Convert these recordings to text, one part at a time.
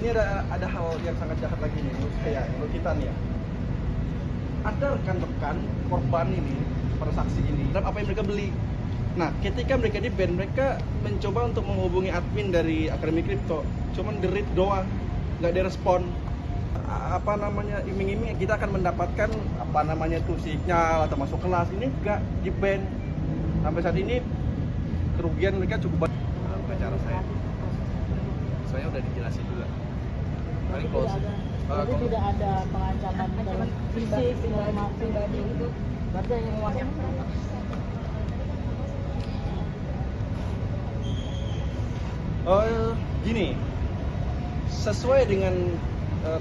ini ada hal yang sangat jahat lagi nih menurut saya, menurut kita nih ya. Ada rekan-rekan korban ini, para saksi ini, dan apa yang mereka beli. Nah, ketika mereka di ban, mereka mencoba untuk menghubungi admin dari Akademi Kripto, cuman di-read doang, nggak direspon. Apa namanya, iming-iming kita akan mendapatkan apa namanya tuh sinyal atau masuk kelas, ini nggak di ban. Sampai saat ini kerugian mereka cukup banyak. Pengacara saya udah dijelasin juga. Paling close. Jadi tidak ada pengancaman dalam fisik, pribadi itu. Berarti yang uangnya gini, sesuai dengan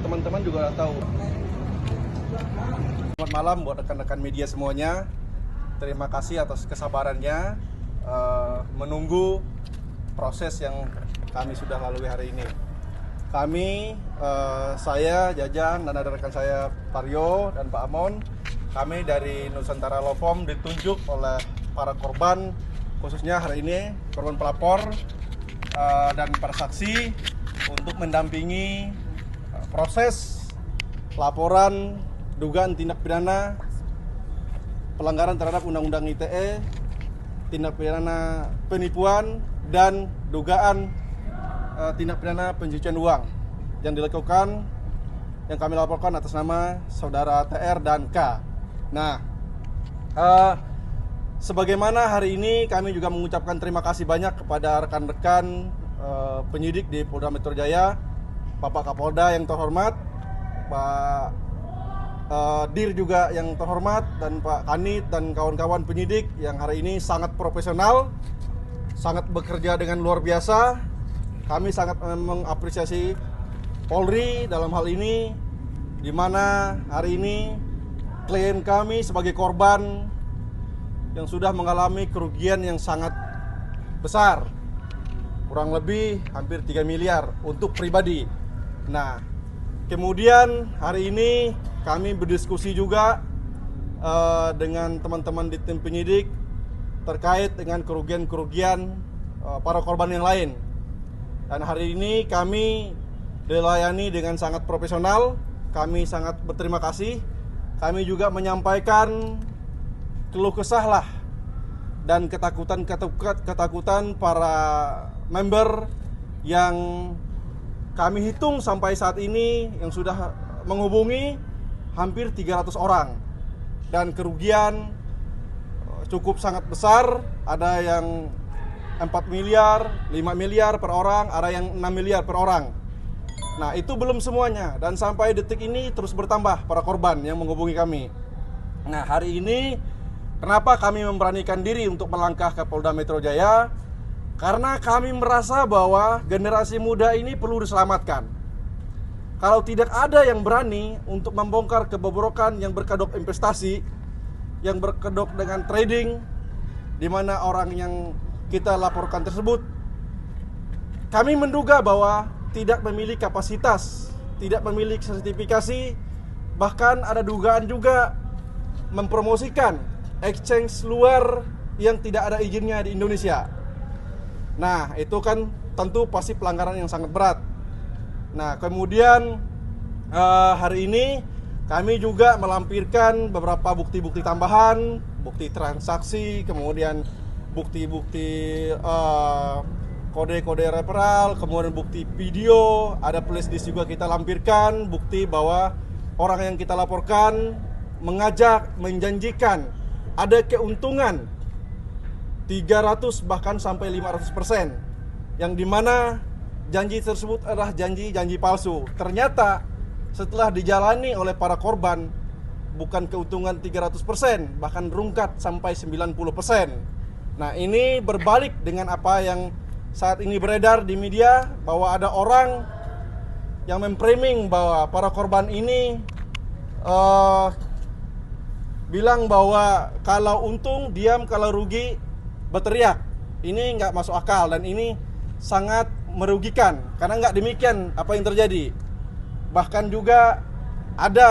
teman-teman juga tahu. Selamat malam buat rekan-rekan media semuanya. Terima kasih atas kesabarannya menunggu proses yang kami sudah lalui hari ini. Kami, saya, Jajan, dan ada rekan saya Paryo dan Pak Amon, kami dari Nusantara Law Firm ditunjuk oleh para korban, khususnya hari ini korban pelapor dan para saksi untuk mendampingi proses laporan dugaan tindak pidana pelanggaran terhadap Undang-Undang ITE, tindak pidana penipuan, dan dugaan tindak pidana pencucian uang yang dilakukan, yang kami laporkan atas nama saudara TR dan K. Nah, sebagaimana hari ini kami juga mengucapkan terima kasih banyak kepada rekan-rekan penyidik di Polda Metro Jaya, Bapak Kapolda yang terhormat, Pak Dir juga yang terhormat, dan Pak Kanit dan kawan-kawan penyidik yang hari ini sangat profesional, sangat bekerja dengan luar biasa. Kami sangat mengapresiasi Polri dalam hal ini, di mana hari ini klien kami sebagai korban yang sudah mengalami kerugian yang sangat besar, kurang lebih hampir 3 miliar untuk pribadi. Nah, kemudian hari ini kami berdiskusi juga dengan teman-teman di tim penyidik terkait dengan kerugian-kerugian para korban yang lain. Dan hari ini kami dilayani dengan sangat profesional. Kami sangat berterima kasih. Kami juga menyampaikan keluh kesah lah dan ketakutan para member yang kami hitung sampai saat ini yang sudah menghubungi hampir 300 orang, dan kerugian cukup sangat besar. Ada yang 4 miliar, 5 miliar per orang, ada yang 6 miliar per orang. Nah, itu belum semuanya, dan sampai detik ini terus bertambah para korban yang menghubungi kami. Nah, hari ini kenapa kami memberanikan diri untuk melangkah ke Polda Metro Jaya? Karena kami merasa bahwa generasi muda ini perlu diselamatkan. Kalau tidak ada yang berani untuk membongkar kebobrokan yang berkedok investasi, yang berkedok dengan trading, di mana orang yang kita laporkan tersebut, kami menduga bahwa tidak memiliki kapasitas, tidak memiliki sertifikasi, bahkan ada dugaan juga mempromosikan exchange luar yang tidak ada izinnya di Indonesia. Nah, itu kan tentu pasti pelanggaran yang sangat berat. Nah, kemudian hari ini kami juga melampirkan beberapa bukti-bukti tambahan, bukti transaksi, kemudian bukti-bukti kode-kode referral, kemudian bukti video, ada playlist juga kita lampirkan, bukti bahwa orang yang kita laporkan mengajak, menjanjikan ada keuntungan 300 bahkan sampai 500%, yang dimana janji tersebut adalah janji palsu. Ternyata setelah dijalani oleh para korban, bukan keuntungan 300%, bahkan rungkat sampai 90%. Nah, ini berbalik dengan apa yang saat ini beredar di media, bahwa ada orang yang memframing bahwa para korban ini bilang bahwa kalau untung diam, kalau rugi berteriak. Ini nggak masuk akal dan ini sangat merugikan, karena nggak demikian apa yang terjadi. Bahkan juga ada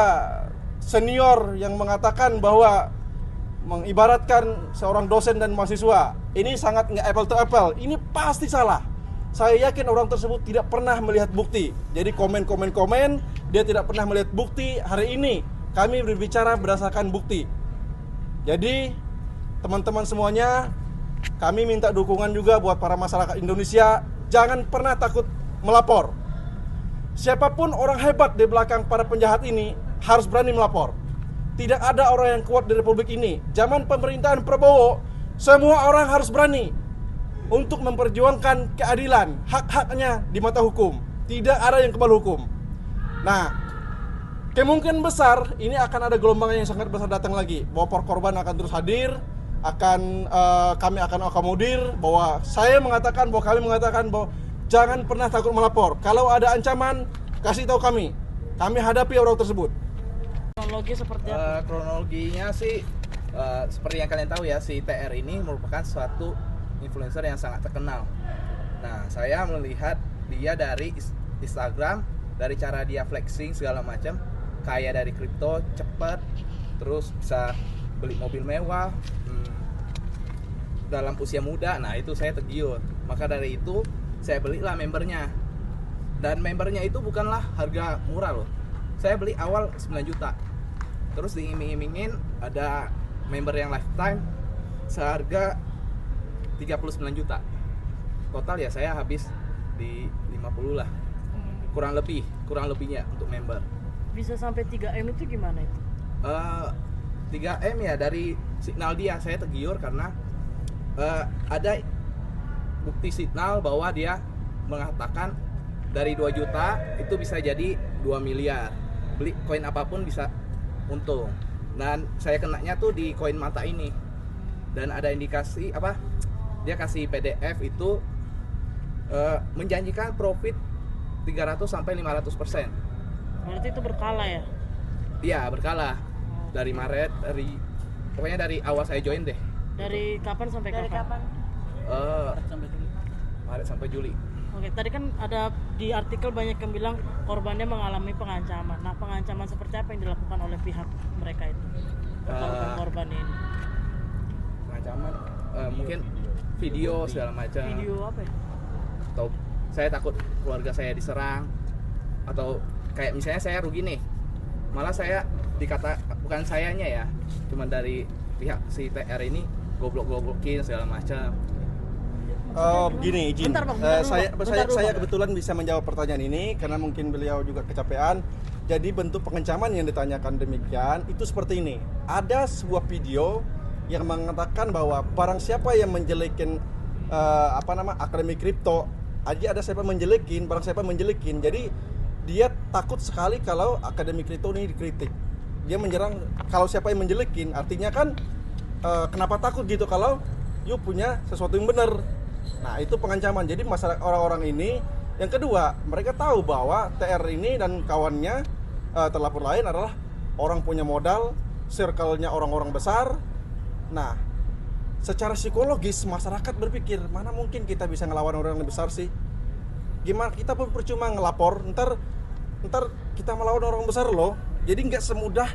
senior yang mengatakan bahwa mengibaratkan seorang dosen dan mahasiswa, ini sangat nggak apple to apple, ini pasti salah. saya yakin orang tersebut tidak pernah melihat bukti. Jadi komen dia tidak pernah melihat bukti. Hari ini kami berbicara berdasarkan bukti. Jadi teman-teman semuanya, kami minta dukungan juga buat para masyarakat Indonesia. Jangan pernah takut melapor. Siapapun orang hebat di belakang para penjahat ini harus berani melapor. Tidak ada orang yang kuat di Republik ini. Zaman pemerintahan Prabowo, semua orang harus berani untuk memperjuangkan keadilan, hak-haknya di mata hukum. Tidak ada yang kebal hukum. Nah, kemungkinan besar ini akan ada gelombang yang sangat besar datang lagi. Bahwa korban akan terus hadir, kami akan akomodir. Bahwa kami mengatakan bahwa jangan pernah takut melapor. Kalau ada ancaman, kasih tahu kami. Kami hadapi orang tersebut. Kronologi seperti apa? Kronologinya sih seperti yang kalian tahu ya, si TR ini merupakan suatu influencer yang sangat terkenal. Nah, saya melihat dia dari Instagram, dari cara dia flexing segala macam, kaya dari kripto, cepet, terus bisa beli mobil mewah dalam usia muda. Nah, itu saya tergiur. Maka dari itu saya belilah membernya. Dan membernya itu bukanlah harga murah loh. Saya beli awal 9 juta. Terus diiming-imingin ada member yang lifetime seharga 39 juta. Total ya saya habis di 50 lah. Kurang lebihnya untuk member. Bisa sampai 3M itu gimana itu? 3M ya, dari signal dia saya tergiur karena ada bukti signal bahwa dia mengatakan dari 2 juta itu bisa jadi 2 miliar. Beli koin apapun bisa untung. Dan saya kenanya tuh di koin mata ini. Dan ada indikasi apa? Dia kasih PDF itu menjanjikan profit 300 sampai 500%. Berarti itu berkala ya? Iya, berkala. Dari Maret, pokoknya dari awal saya join deh. Dari kapan sampai kapan? Maret sampai Juli. Oke, tadi kan ada di artikel banyak yang bilang korbannya mengalami pengancaman. Nah, pengancaman seperti apa yang dilakukan oleh pihak mereka itu? Korban ini. Pengancaman mungkin video segala macam. Video apa ya? Atau saya takut keluarga saya diserang, atau kayak misalnya saya rugi nih. Malah saya dikata, bukan sayanya ya, cuman dari pihak si TR ini goblok-goblokin segala macam. Begini, izin. Bentar, Bang, Saya kebetulan bisa menjawab pertanyaan ini karena mungkin beliau juga kecapean. Jadi bentuk pengancaman yang ditanyakan demikian itu seperti ini. Ada sebuah video yang mengatakan bahwa barang siapa yang menjelekin akademi kripto, ada siapa menjelekin, barang siapa menjelekin. Jadi dia takut sekali kalau akademi kripto ini dikritik. Dia menyerang kalau siapa yang menjelekin, artinya kan kenapa takut gitu kalau you punya sesuatu yang benar. Nah, itu pengancaman. Jadi masyarakat orang-orang ini, yang kedua, mereka tahu bahwa TR ini dan kawannya terlapor lain adalah orang punya modal, circle-nya orang-orang besar. Nah, secara psikologis masyarakat berpikir, mana mungkin kita bisa ngelawan orang yang besar sih? Gimana kita pun percuma ngelapor, ntar kita melawan orang besar loh. Jadi nggak semudah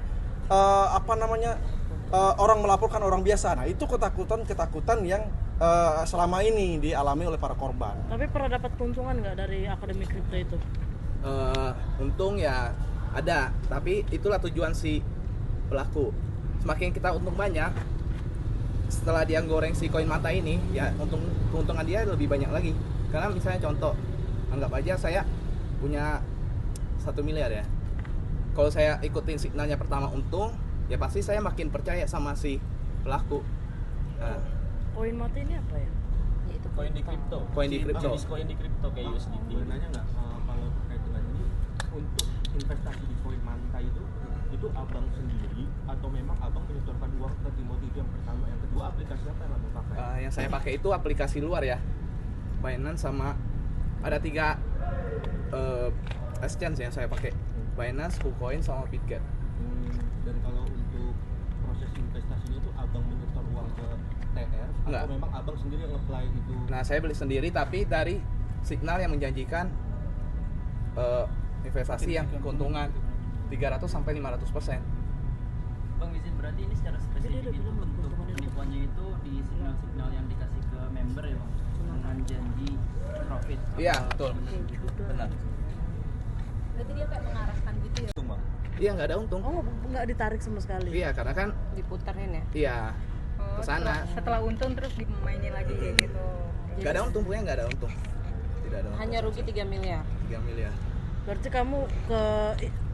orang melaporkan orang biasa. Nah, itu ketakutan yang selama ini dialami oleh para korban. Tapi pernah dapat keuntungan nggak dari akademi kripto itu? Untung ya ada, tapi itulah tujuan si pelaku. Semakin kita untung banyak, setelah dia goreng si koin mata ini, ya keuntungan dia lebih banyak lagi. Karena misalnya contoh, anggap aja saya punya 1 miliar ya. Kalau saya ikutin signalnya pertama untung, ya pasti saya makin percaya sama si pelaku. Koin mata ini apa ya? Itu koin di kripto. Koin di kripto. Jenis koin di kripto kayak USDT. Boleh nanya nggak kalau terkait dengan ini, untuk investasi di koin manta itu abang sendiri atau memang abang menyetorkan uang ke Timothy itu yang pertama, yang kedua aplikasi apa yang abang pakai? Yang saya pakai itu aplikasi luar ya, Binance sama ada 3 exchange yang saya pakai, Binance, KuCoin sama Bitget. Dan kalau untuk proses investasinya itu abang menyetor uang ke TR Enggak. atau memang abang sendiri yang apply itu? Nah, saya beli sendiri tapi dari signal yang menjanjikan investasi yang keuntungan 300 sampai 500%. Bang izin, berarti ini secara spesifik itu bentuk penipuannya itu di signal-signal yang dikasih ke member ya Bang? dengan janji profit. Iya, betul. Benar. Berarti dia kayak mengarahkan gitu ya? Untung bang. Iya, nggak ada untung. Oh, nggak ditarik sama sekali. Iya, karena kan Diputerin ya? iya Oh, kesana. setelah untung terus dimainin lagi kayak gitu. Nggak ada untung, pokoknya nggak ada untung. Tidak ada untung. Hanya rugi 3 miliar. 3 miliar. Berarti kamu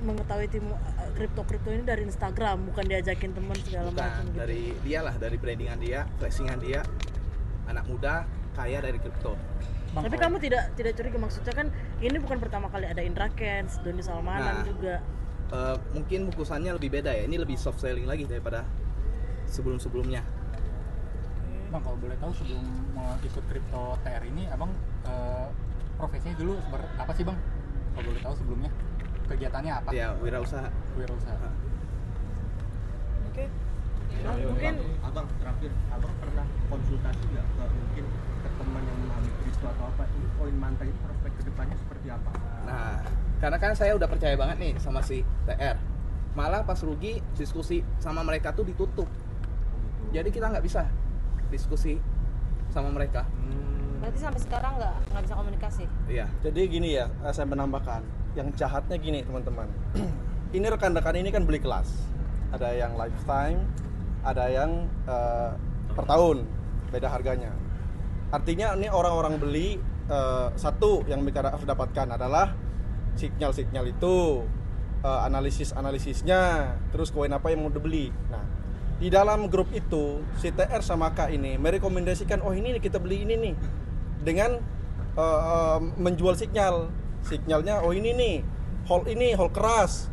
mengetahui tim kripto ini dari Instagram, bukan diajakin teman segala Bukan, macam gitu. dari dia lah, dari brandingan dia, flashingan dia, anak muda kaya dari kripto. Tapi kamu tidak curiga, maksudnya kan ini bukan pertama kali ada Indra Kents, Doni Salmanan Nah. juga. Mungkin bungkusannya lebih beda ya, ini lebih soft selling lagi daripada sebelum-sebelumnya. Bang, kalau boleh tahu sebelum mau ikut kripto TR ini, abang profesinya dulu apa sih bang? Kalau boleh tahu sebelumnya kegiatannya apa? Ya, wirausaha. Wirausaha. Oke. Nah, Mungkin abang terakhir, abang pernah konsultasi nggak ke mungkin ke teman yang memahami kripto atau apa, ini koin manta ini prospek kedepannya seperti apa? Nah, karena kan saya udah percaya banget nih sama si TR. Malah pas rugi diskusi sama mereka tuh ditutup. Jadi kita nggak bisa diskusi sama mereka. Berarti sampai sekarang nggak bisa komunikasi? Iya. Jadi gini ya, saya menambahkan, yang jahatnya gini teman-teman. Ini rekan-rekan ini kan beli kelas. Ada yang lifetime, ada yang per tahun, beda harganya. Artinya ini orang-orang beli, satu yang mereka harus dapatkan adalah sinyal-sinyal itu, analisisnya, terus koin apa yang mau dibeli. Nah, di dalam grup itu si TR sama K ini merekomendasikan, oh ini nih kita beli ini nih, dengan menjual sinyalnya, oh ini nih hold keras,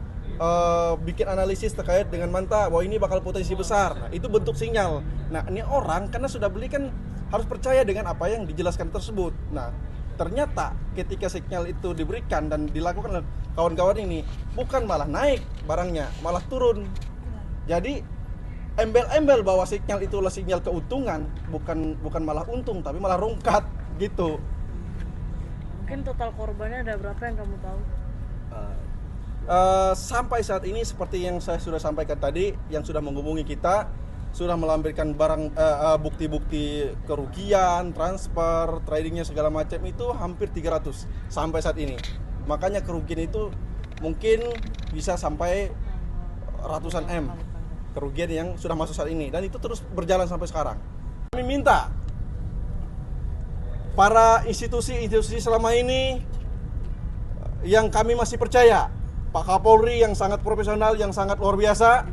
bikin analisis terkait dengan manta, bahwa ini bakal potensi besar. Nah, itu bentuk sinyal. Nah, ini orang karena sudah beli kan harus percaya dengan apa yang dijelaskan tersebut. Nah, ternyata ketika sinyal itu diberikan dan dilakukan oleh kawan-kawan ini, bukan malah naik barangnya, malah turun. Jadi embel-embel bahwa sinyal itu adalah sinyal keuntungan, bukan malah untung, tapi malah rungkat gitu. mungkin total korbannya ada berapa yang kamu tahu? Sampai saat ini seperti yang saya sudah sampaikan tadi, yang sudah menghubungi kita sudah melampirkan barang bukti-bukti kerugian, transfer, tradingnya segala macam itu hampir 300 sampai saat ini. Makanya kerugian itu mungkin bisa sampai ratusan M kerugian yang sudah masuk saat ini, dan itu terus berjalan sampai sekarang. Kami minta para institusi selama ini yang kami masih percaya, Pak Kapolri yang sangat profesional, yang sangat luar biasa,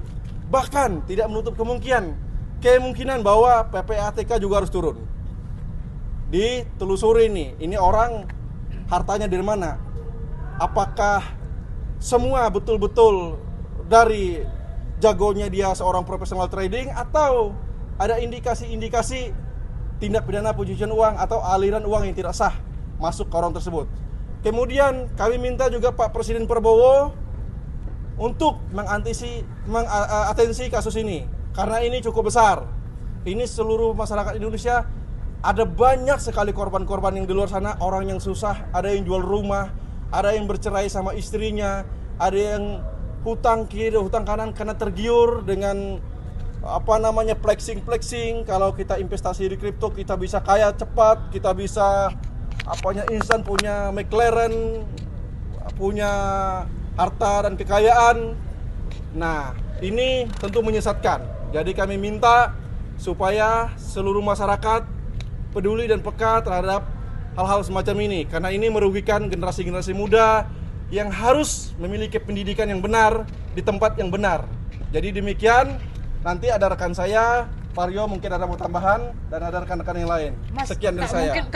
bahkan tidak menutup kemungkinan bahwa PPATK juga harus turun. Ditelusuri ini orang hartanya dari mana? Apakah semua betul-betul dari jagonya dia seorang profesional trading, atau ada indikasi-indikasi tindak pidana pencucian uang atau aliran uang yang tidak sah masuk ke orang tersebut. Kemudian kami minta juga Pak Presiden Prabowo untuk mengatensi kasus ini, karena ini cukup besar. Ini seluruh masyarakat Indonesia, ada banyak sekali korban-korban yang di luar sana, orang yang susah, ada yang jual rumah, ada yang bercerai sama istrinya, ada yang hutang kiri, hutang kanan karena tergiur dengan flexing. Kalau kita investasi di kripto kita bisa kaya cepat, kita bisa instan, punya McLaren, punya harta dan kekayaan. Nah, ini tentu menyesatkan. Jadi kami minta supaya seluruh masyarakat peduli dan peka terhadap hal-hal semacam ini, karena ini merugikan generasi-generasi muda yang harus memiliki pendidikan yang benar di tempat yang benar. Jadi demikian, nanti ada rekan saya, Mario mungkin ada mau tambahan, dan ada rekan-rekan yang lain. Mas, Sekian dari saya. Mungkin